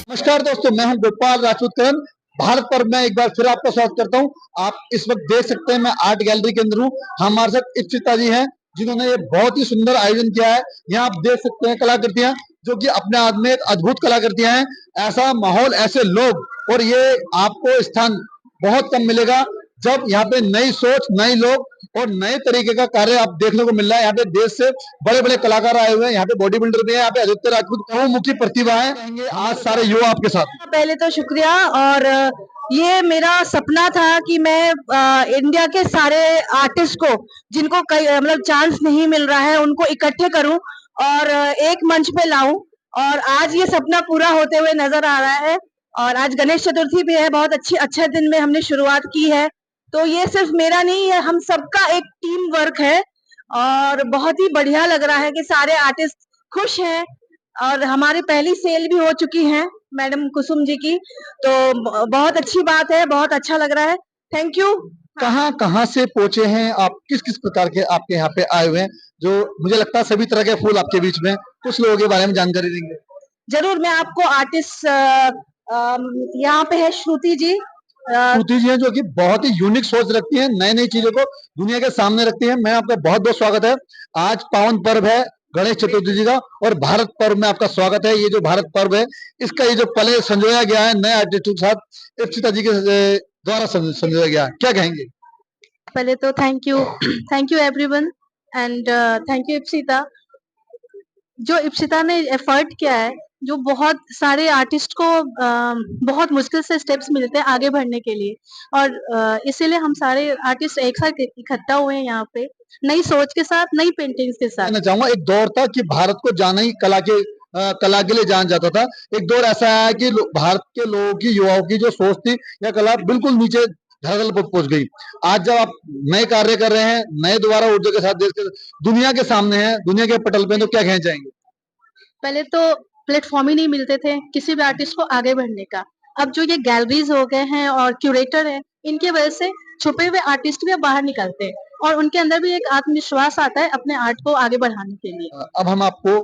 नमस्कार दोस्तों, मैं हूं गोपाल राजपूत करण। भारत पर मैं एक बार फिर आपका स्वागत करता हूं। आप इस वक्त देख सकते हैं मैं आर्ट गैलरी के अंदर हूं। हमारे साथ इप्सिता जी हैं जिन्होंने ये बहुत ही सुंदर आयोजन किया है। यहाँ आप देख सकते हैं कलाकृतियां जो कि अपने आप में एक अद्भुत कलाकृतियां हैं। ऐसा माहौल, ऐसे लोग, और ये आपको स्थान बहुत कम मिलेगा जब यहाँ पे नई सोच, नए लोग और नए तरीके का कार्य आप देखने को मिल रहा है। यहाँ पे देश से बड़े बड़े कलाकार आए हुए हैं, यहाँ पे बॉडी बिल्डर भी है, यहाँ पे आदित्य राजपूत बहुमुखी प्रतिभा है। आज सारे युवा आपके साथ। पहले तो शुक्रिया। और ये मेरा सपना था कि मैं इंडिया के सारे आर्टिस्ट को, जिनको कई मतलब चांस नहीं मिल रहा है, उनको इकट्ठे करूं और एक मंच पे लाऊं। और आज ये सपना पूरा होते हुए नजर आ रहा है। और आज गणेश चतुर्थी भी है, बहुत अच्छे दिन में हमने शुरुआत की है। तो ये सिर्फ मेरा नहीं है, हम सबका एक टीम वर्क है। और बहुत ही बढ़िया लग रहा है कि सारे आर्टिस्ट खुश हैं। और हमारी पहली सेल भी हो चुकी है मैडम कुसुम जी की, तो बहुत अच्छी बात है, बहुत अच्छा लग रहा है। Thank you. कहाँ कहाँ से पहुंचे हैं आप, किस किस प्रकार के आपके यहाँ पे आए हुए हैं? जो मुझे लगता है सभी तरह के फूल आपके बीच में, कुछ लोगों के बारे में जानकारी देंगे? जरूर, मैं आपको आर्टिस्ट यहाँ पे है श्रुति जी। श्रुति जी हैं जो कि बहुत ही यूनिक सोच रखती हैं, नई नई चीजों को दुनिया के सामने रखती हैं। मैं आपका बहुत बहुत स्वागत है। आज पावन पर्व है गणेश चतुर्थी जी का, और भारत पर्व में आपका स्वागत है। ये जो भारत पर्व है, इसका ये जो पले संजोया गया है नए आर्टिस्ट के साथ, इप्सिता जी के द्वारा संजोया गया है, क्या कहेंगे? पहले तो thank you everyone, and thank you Ipsita. जो इप्सिता ने एफर्ट किया है, जो बहुत सारे आर्टिस्ट को बहुत मुश्किल से स्टेप्स मिलते हैं आगे बढ़ने के लिए, और इसीलिए हम सारे आर्टिस्ट एक साथ इकट्ठा हुए हैं यहाँ पे, नई सोच के साथ, नई पेंटिंग्स के साथ। मैं चाहूंगा, एक दौर था कि भारत को जाना ही कला के लिए जाना जाता था। एक दौर ऐसा आया कि भारत के लोगों की, युवाओं की जो सोच थी या कला, बिल्कुल नीचे धरातल पर पहुंच गई। आज जब आप नए कार्य कर रहे हैं, नए दोबारा ऊर्जा के साथ देश के दुनिया के सामने हैं, दुनिया के पटल पे, तो क्या कहना चाहेंगे? पहले तो प्लेटफॉर्म ही नहीं मिलते थे किसी भी आर्टिस्ट को आगे बढ़ने का। अब जो ये गैलरीज हो गए हैं और क्यूरेटर है, इनकी वजह से छुपे हुए आर्टिस्ट भी अब बाहर निकलते हैं और उनके अंदर भी एक आत्मविश्वास आता है अपने आर्ट को आगे बढ़ाने के लिए। अब हम आपको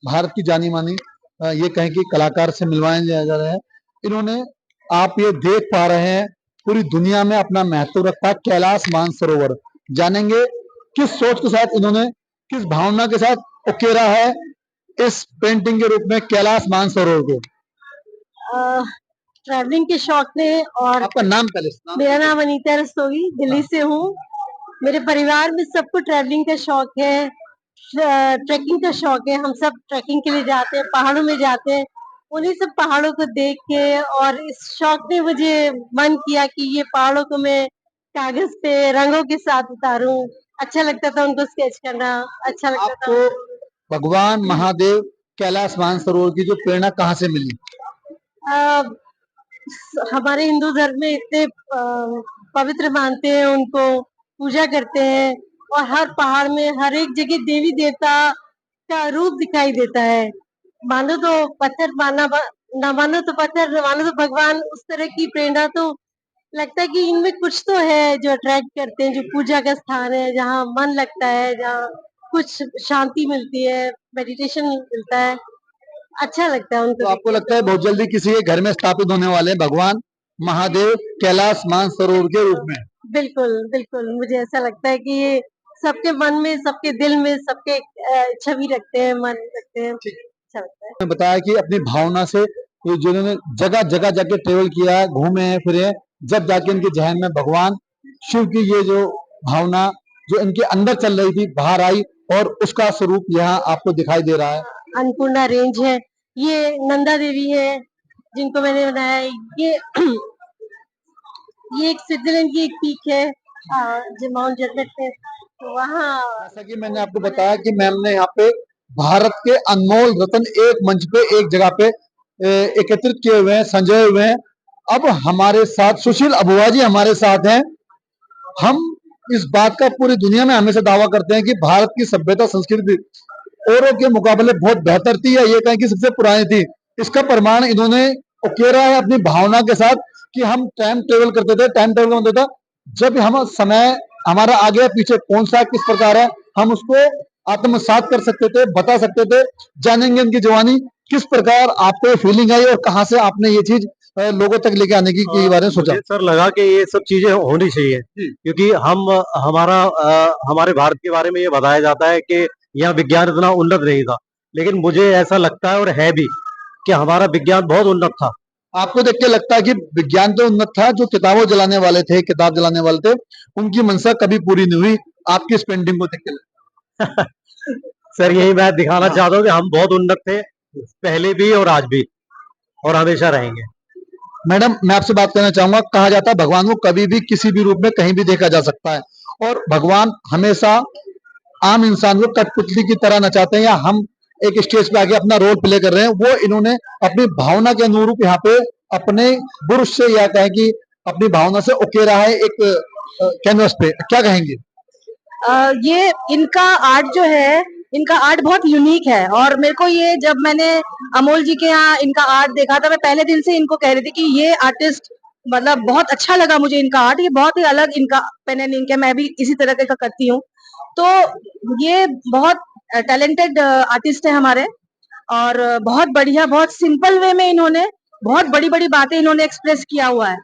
भारत की जानी मानी ये कहें कि कलाकार से मिलवाए जा रहे हैं। इन्होंने, आप ये देख पा रहे हैं, पूरी दुनिया में अपना महत्व रखा कैलाश मानसरोवर। जानेंगे किस सोच के साथ इन्होंने, किस भावना के साथ उकेरा है इस पेंटिंग के रूप में कैलाश मानसरोवर को। ट्रैवलिंग के शौक ने, और आपका नाम पहले? मेरा नाम अनीता रस्तोगी, दिल्ली से हूँ। मेरे परिवार में सबको ट्रैवलिंग का शौक है, ट्रैकिंग का शौक है। हम सब ट्रैकिंग के लिए जाते हैं, पहाड़ों में जाते हैं। उन्हीं सब पहाड़ों को देख के और इस शौक ने मुझे मन किया कि ये पहाड़ों को मैं कागज पे रंगों के साथ उतारूं। अच्छा लगता था उनको स्केच करना, अच्छा लगता था। आपको भगवान महादेव कैलाश मानसरोवर की जो प्रेरणा कहाँ से मिली? हमारे हिंदू धर्म में इतने पवित्र मानते हैं उनको, पूजा करते हैं, और हर पहाड़ में हर एक जगह देवी देवता का रूप दिखाई देता है। मानो तो पत्थर, ना मानो तो पत्थर, ना मानो तो भगवान। उस तरह की प्रेरणा तो लगता है कि इनमें कुछ तो है जो अट्रैक्ट करते हैं, जो पूजा का स्थान है, जहाँ मन लगता है, जहाँ कुछ शांति मिलती है, मेडिटेशन मिलता है, अच्छा लगता है उनको। तो आपको लगता है बहुत जल्दी किसी के घर में स्थापित होने वाले भगवान महादेव कैलाश मानसरोवर के रूप में? बिल्कुल बिल्कुल, मुझे ऐसा लगता है कि ये सबके मन में, सबके दिल में, सबके छवि रखते हैं, मन रखते हैं। अच्छा लगता है। बताया कि अपनी भावना से जिन्होंने जगह जगह जाके ट्रेवल किया, घूमे हैं, फिरे, जब जाके इनके जहन में भगवान शिव की ये जो भावना जो इनके अंदर चल रही थी, बाहर आई, और उसका स्वरूप यहाँ आपको दिखाई दे रहा है। अन्नपूर्णा रेंज है, ये नंदा देवी है जिनको मैंने बनाया है। ये एक स्विट्जरलैंड की एक पीक है, जो माउंट जर्मेट पे, तो वहाँ। जैसा कि मैंने आपको बताया कि मैम ने यहाँ पे भारत के अनमोल रत्न एक मंच पे, एक जगह पे एकत्रित किए हुए हैं, संजोए हुए हैं। अब हमारे साथ सुशील अबुआ जी हमारे साथ हैं। हम इस बात का पूरी दुनिया में हमेशा दावा करते हैं कि भारत की सभ्यता, संस्कृति औरों के मुकाबले बहुत बेहतर थी, या ये कहें कि सबसे पुरानी थी। इसका प्रमाण इन्होंने उकेरा है अपनी भावना के साथ कि हम टाइम ट्रेवल करते थे। टाइम ट्रेवल होता था जब हम समय हमारा आगे पीछे कौन सा किस प्रकार है, हम उसको आत्मसात कर सकते थे, बता सकते थे। जानेंगे इनकी जवानी किस प्रकार आपको फीलिंग आई और कहाँ से आपने ये चीज लोगों तक लेके आने की बारे में सोचा? मुझे सर लगा कि ये सब चीजें होनी चाहिए, क्योंकि हमारे भारत के बारे में ये बताया जाता है कि यहाँ विज्ञान इतना उन्नत नहीं था, लेकिन मुझे ऐसा लगता है और है भी कि हमारा विज्ञान बहुत उन्नत था। आपको देख के लगता है कि विज्ञान तो उन्नत था, जो किताबों जलाने वाले थे, किताब जलाने वाले थे, उनकी मंशा कभी पूरी नहीं हुई। आपकी इस पेंटिंग को देख के लगता सर यही मैं दिखाना चाहता हूँ कि हम बहुत उन्नत थे, पहले भी और आज भी, और हमेशा रहेंगे। मैडम, मैं आपसे बात करना चाहूंगा, कहा जाता है भगवान को कभी भी किसी भी रूप में कहीं भी देखा जा सकता है, और भगवान हमेशा आम इंसान को कठपुतली की तरह नचाते हैं, या हम एक स्टेज पे आके अपना रोल प्ले कर रहे हैं, वो इन्होंने अपनी भावना के अनुरूप यहाँ पे अपने बुरुष से, या कहें कि अपनी भावना से उकेरा है एक कैनवस पे। क्या कहेंगे? ये इनका आर्ट जो है, इनका आर्ट बहुत यूनिक है, और मेरे को ये, जब मैंने अमोल जी के यहाँ इनका आर्ट देखा था, मैं पहले दिन से इनको कह रही थी कि ये आर्टिस्ट मतलब बहुत अच्छा लगा मुझे इनका आर्ट, ये बहुत ही अलग इनका पेन एंड इंक है, मैं भी इसी तरह का करती हूँ। तो ये बहुत टैलेंटेड आर्टिस्ट है हमारे, और बहुत बढ़िया, बहुत सिंपल वे में इन्होंने बहुत बड़ी बड़ी बातें इन्होंने एक्सप्रेस किया हुआ है।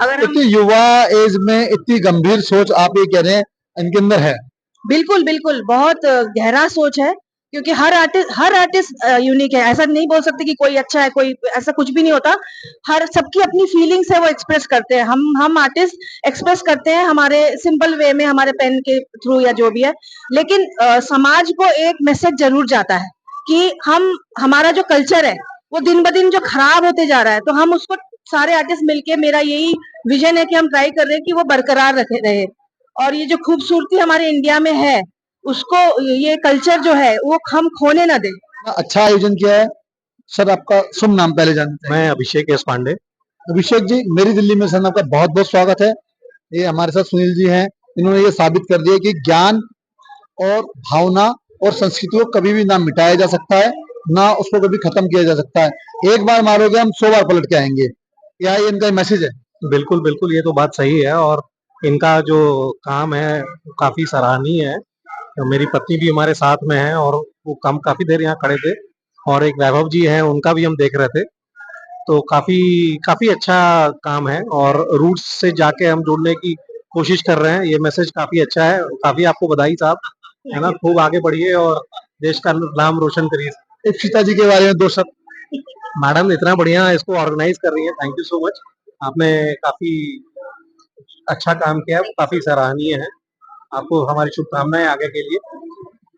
अगर हम इतनी युवा एज में इतनी गंभीर सोच आप ये कह रहे हैं इनके अंदर है? बिल्कुल बिल्कुल, बहुत गहरा सोच है, क्योंकि हर आर्टिस्ट यूनिक है, ऐसा नहीं बोल सकते कि कोई अच्छा है, कोई ऐसा कुछ भी नहीं होता। हर सबकी अपनी फीलिंग्स है, वो एक्सप्रेस करते हैं। हम आर्टिस्ट एक्सप्रेस करते हैं हमारे सिंपल वे में, हमारे पेन के थ्रू या जो भी है, लेकिन समाज को एक मैसेज जरूर जाता है कि हमारा जो कल्चर है वो दिन ब दिन जो खराब होते जा रहा है, तो हम उसको सारे आर्टिस्ट मिलके, मेरा यही विजन है कि हम ट्राई कर रहे हैं कि वो बरकरार रखे रहे, और ये जो खूबसूरती हमारे इंडिया में है, उसको, ये कल्चर जो है वो हम खोने ना दें। अच्छा आयोजन किया है सर। आपका शुभ नाम पहले जानते हैं? मैं अभिषेक एस पांडे। अभिषेक जी, मेरी दिल्ली में सर आपका बहुत बहुत स्वागत है। ये हमारे साथ सुनील जी हैं, इन्होंने ये साबित कर दिया कि ज्ञान और भावना और संस्कृति को कभी भी ना मिटाया जा सकता है, ना उसको कभी खत्म किया जा सकता है। एक बार मारोगे हम 100 बार पलट के आएंगे। क्या ये इनका मैसेज है? बिल्कुल बिल्कुल, ये तो बात सही है, और इनका जो काम है वो काफी सराहनीय है। तो मेरी पत्नी भी हमारे साथ में है, और वो काम काफी देर यहाँ खड़े थे, और एक वैभव जी हैं, उनका भी हम देख रहे थे। तो काफी काफी अच्छा काम है, और रूट्स से जाके हम जुड़ने की कोशिश कर रहे हैं। ये मैसेज काफी अच्छा है, काफी आपको बधाई साहब, है ना। खूब आगे बढ़िए और देश का नाम रोशन करिए। इप्सिता जी के बारे में दो शब्द। मैडम इतना बढ़िया इसको ऑर्गेनाइज कर रही है, थैंक यू सो मच। आपने काफी अच्छा काम किया है, वो काफी सराहनीय है। आपको हमारी शुभकामनाएं आगे के लिए।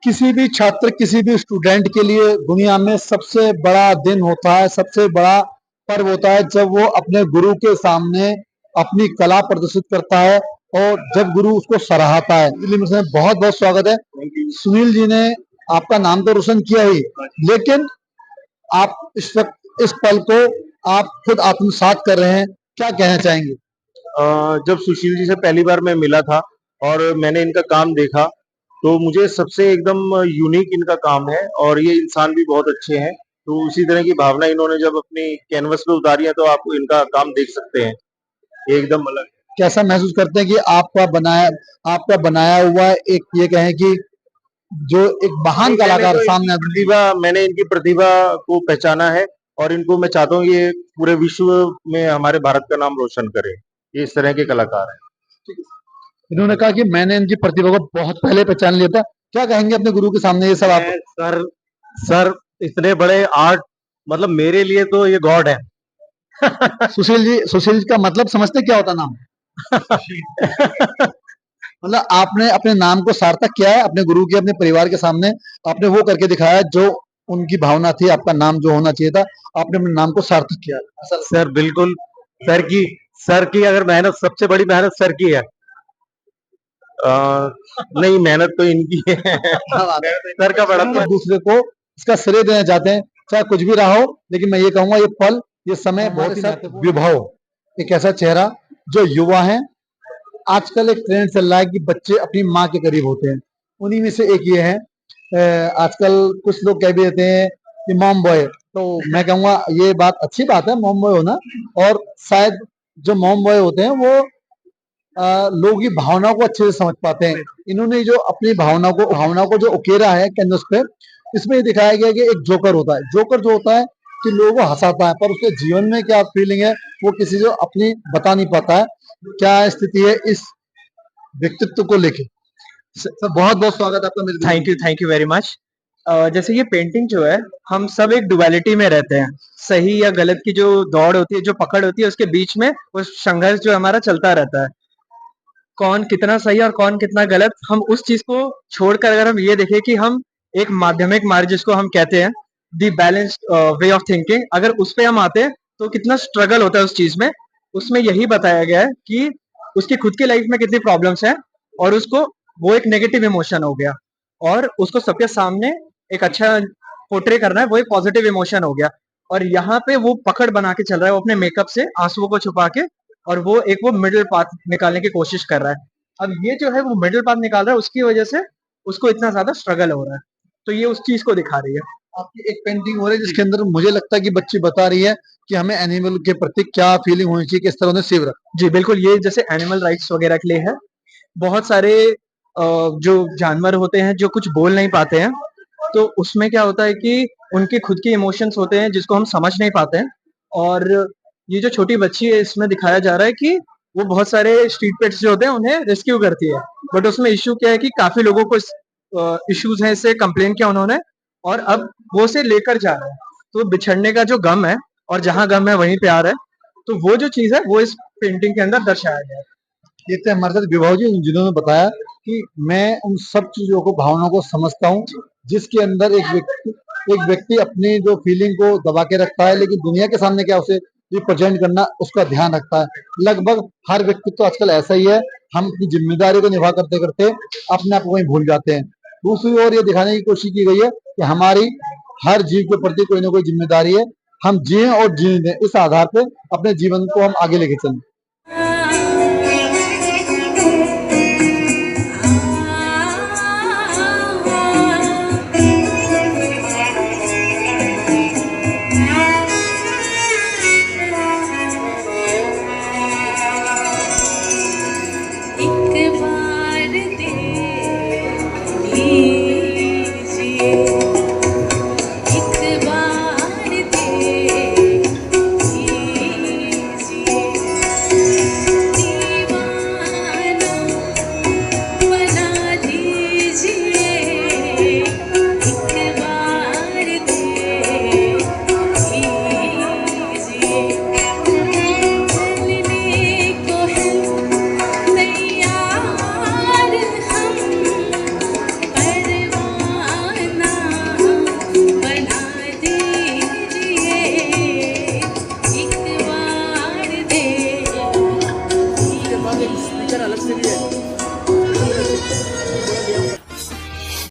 किसी भी छात्र, किसी भी स्टूडेंट के लिए दुनिया में सबसे बड़ा दिन होता है, सबसे बड़ा पर्व होता है, जब वो अपने गुरु के सामने अपनी कला प्रदर्शित करता है, और जब गुरु उसको सराहता है। दिल्ली में बहुत बहुत स्वागत है। सुनील जी ने आपका नाम तो रोशन किया ही, लेकिन आप इस वक्त इस पल को आप खुद आत्मसात कर रहे हैं, क्या कहना चाहेंगे? जब सुशील जी से पहली बार मैं मिला था और मैंने इनका काम देखा, तो मुझे सबसे एकदम यूनिक इनका काम है, और ये इंसान भी बहुत अच्छे हैं। तो उसी तरह की भावना इन्होंने जब अपनी कैनवस पे उतारी है, तो आप इनका काम देख सकते हैं, ये एकदम अलग है। कैसा महसूस करते हैं कि आपका बनाया हुआ एक, ये कहें कि जो एक महान कलाकार सामने? मैंने इनकी प्रतिभा को पहचाना है, और इनको मैं चाहता हूँ ये पूरे विश्व में हमारे भारत का नाम रोशन करे। ये इस तरह के कलाकार हैं। इन्होंने कहा कि मैंने इनकी प्रतिभा को बहुत पहले पहचान लिया था। क्या कहेंगे अपने गुरु के सामने ये सब आप? सर इतने बड़े आर्ट, मतलब मेरे लिए तो ये गॉड है। सुशील जी का मतलब समझते क्या होता नाम? मतलब आपने अपने नाम को सार्थक किया है, अपने गुरु के, अपने परिवार के सामने आपने वो करके दिखाया जो उनकी भावना थी। आपका नाम जो होना चाहिए था, आपने अपने नाम को सार्थक किया। सर बिल्कुल, सर की अगर मेहनत, सबसे बड़ी मेहनत सर की है। नहीं, मेहनत तो इनकी है। सर का बड़ा दूसरे को इसका श्रेय देना चाहते हैं, चाहे कुछ भी रहा हो, लेकिन मैं ये कहूंगा ये पल, ये समय बहुत ही विभव, एक ऐसा चेहरा जो युवा है। आजकल एक ट्रेंड चल रहा है कि बच्चे अपनी माँ के करीब होते हैं, उन्हीं में से एक ये है। आजकल कुछ लोग कह भी देते हैं कि मॉम बॉय, तो मैं कहूंगा ये बात अच्छी बात है मॉम बॉय होना, और शायद जो मॉम बॉय होते हैं वो लोगों की भावनाओं को अच्छे से समझ पाते हैं। इन्होंने जो अपनी भावना को जो उकेरा है कैनवस पे, इसमें ये दिखाया गया कि एक जोकर होता है। जोकर जो होता है कि लोगों को हंसाता है, पर उसके जीवन में क्या फीलिंग है वो किसी को अपनी बता नहीं पाता है। क्या स्थिति है इस व्यक्तित्व को लेके। सर बहुत बहुत स्वागत है आपका मेरे थैंक यू वेरी मच। जैसे ये पेंटिंग जो है, हम सब एक डुअलिटी में रहते हैं। सही या गलत की जो दौड़ होती है, जो पकड़ होती है, उसके बीच में वो संघर्ष जो हमारा चलता रहता है। कौन कितना सही और कौन कितना गलत, हम उस चीज को छोड़कर अगर हम ये देखें कि हम एक माध्यमिक मार्ग जिसको हम कहते हैं दी बैलेंस्ड वे ऑफ थिंकिंग, अगर उस पे हम आते हैं तो कितना स्ट्रगल होता है उस चीज में। उसमें यही बताया गया है कि उसकी खुद की लाइफ में कितनी प्रॉब्लम्स हैं और उसको वो एक नेगेटिव इमोशन हो गया और उसको सबके सामने एक अच्छा पोर्ट्रे करना है, वो एक पॉजिटिव इमोशन हो गया। और यहाँ पे वो पकड़ बना के चल रहा है, वो अपने मेकअप से आंसुओं को छुपा के, और वो मिडिल पाथ निकालने की कोशिश कर रहा है। अब ये जो है वो मिडिल पाथ निकाल रहा है, उसकी वजह से उसको इतना ज्यादा स्ट्रगल हो रहा है। तो ये उस चीज को दिखा रही है। आपकी एक पेंटिंग हो रही है जिसके अंदर मुझे लगता है कि बच्ची बता रही है कि हमें एनिमल के प्रति क्या फीलिंग होनी चाहिए, किस तरह उन्हें सेव रखना। जी बिल्कुल, ये जैसे एनिमल राइट्स वगैरह के लिए है। बहुत सारे जो जानवर होते हैं जो कुछ बोल नहीं पाते हैं, तो उसमें क्या होता है कि उनके खुद के इमोशंस होते हैं जिसको हम समझ नहीं पाते हैं। और ये जो छोटी बच्ची है, इसमें दिखाया जा रहा है कि वो बहुत सारे स्ट्रीट पेट्स जो होते हैं उन्हें रेस्क्यू करती है। बट उसमें इश्यू क्या है कि काफी लोगों को इश्यूज हैं, इससे कंप्लेन किया उन्होंने, और अब वो उसे लेकर जा रहे हैं। तो बिछड़ने का जो गम है, और जहाँ गम है वहीं प्यार है, तो वो जो चीज है वो इस पेंटिंग के अंदर दर्शाया गया है। ये थे हमारे साथ विभाव जी, जिन्होंने बताया कि मैं उन सब चीजों को, भावनाओं को समझता हूँ जिसके अंदर एक व्यक्ति अपनी जो फीलिंग को दबा के रखता है, लेकिन दुनिया के सामने क्या उसे रिप्रेजेंट करना, उसका ध्यान रखता है। लगभग हर व्यक्ति तो आजकल ऐसा ही है, हम अपनी जिम्मेदारी को निभा करते करते अपने आप को वहीं भूल जाते हैं। दूसरी ओर ये दिखाने की कोशिश की गई है कि हमारी हर जीव के प्रति कोई ना कोई जिम्मेदारी है, हम जिए और जीने दें, इस आधार पे अपने जीवन को हम आगे लेके चलें। स्पीकर अलग से भी है।